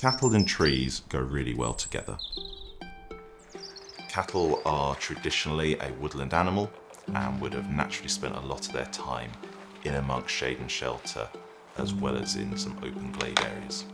Cattle and trees go really well together. Cattle are traditionally a woodland animal and would have naturally spent a lot of their time in amongst shade and shelter, as well as in some open glade areas.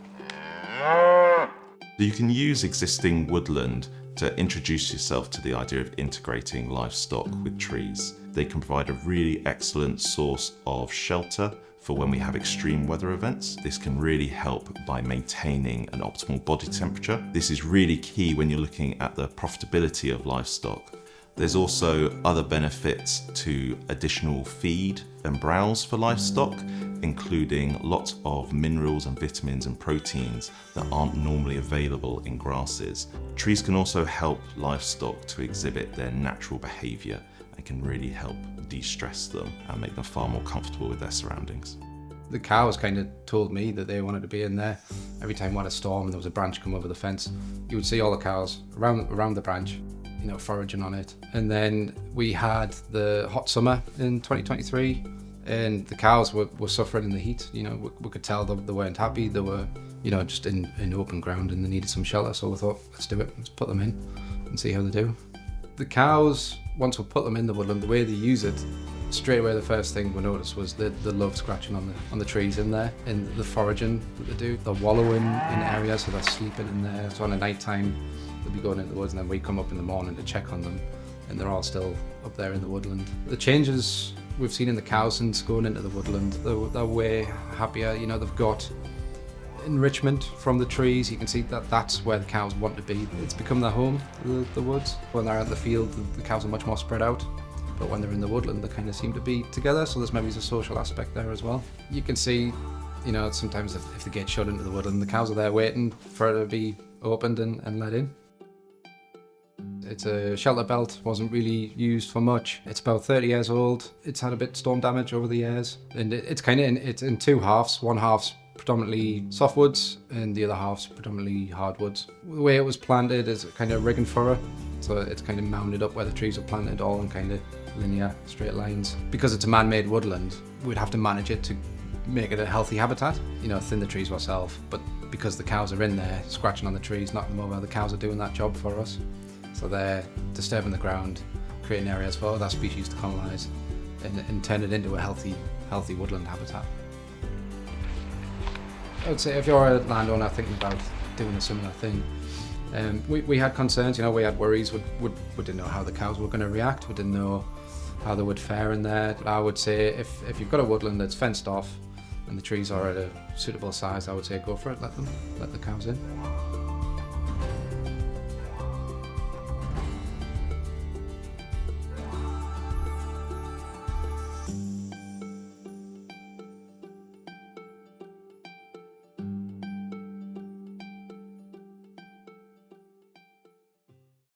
You can use existing woodland to introduce yourself to the idea of integrating livestock with trees. They can provide a really excellent source of shelter for when we have extreme weather events. This can really help by maintaining an optimal body temperature. This is really key when you're looking at the profitability of livestock. There's also other benefits to additional feed and browse for livestock, including lots of minerals and vitamins and proteins that aren't normally available in grasses. Trees can also help livestock to exhibit their natural behaviour and can really help de-stress them and make them far more comfortable with their surroundings. The cows kind of told me that they wanted to be in there. Every time we had a storm and there was a branch come over the fence, you would see all the cows around the branch, foraging on it. And then we had the hot summer in 2023 and the cows were suffering in the heat. We could tell they weren't happy. They were, just in open ground and they needed some shelter. So we thought, let's do it. Let's put them in and see how they do. The cows, once we put them in the woodland, the way they use it, straight away the first thing we noticed was the love scratching on the trees in there, and the foraging that they do. They're wallowing in areas, so they're sleeping in there. So on a night time, they'll be going into the woods, and then we come up in the morning to check on them, and they're all still up there in the woodland. The changes we've seen in the cows since going into the woodland, they're way happier. They've got enrichment from the trees. You can see that that's where the cows want to be. It's become their home, the woods. When they're out in the field, the cows are much more spread out. But when they're in the woodland, they kind of seem to be together, so there's maybe a social aspect there as well. You can see, sometimes if they get shut into the woodland, the cows are there waiting for it to be opened and let in. It's a shelter belt, wasn't really used for much. It's about 30 years old. It's had a bit of storm damage over the years, and it's in two halves. One half's predominantly softwoods, and the other half's predominantly hardwoods. The way it was planted is kind of rig and furrow, so it's kind of mounded up where the trees are planted, all in kind of linear, straight lines. Because it's a man-made woodland, we'd have to manage it to make it a healthy habitat. Thin the trees ourselves, but because the cows are in there, scratching on the trees, knocking them over, the cows are doing that job for us. So they're disturbing the ground, creating areas for other species to colonise, and turn it into a healthy woodland habitat. I would say if you're a landowner thinking about doing a similar thing, we had concerns, we had worries. We didn't know how the cows were going to react. We didn't know how they would fare in there. I would say if you've got a woodland that's fenced off and the trees are at a suitable size, I would say go for it. Let the cows in.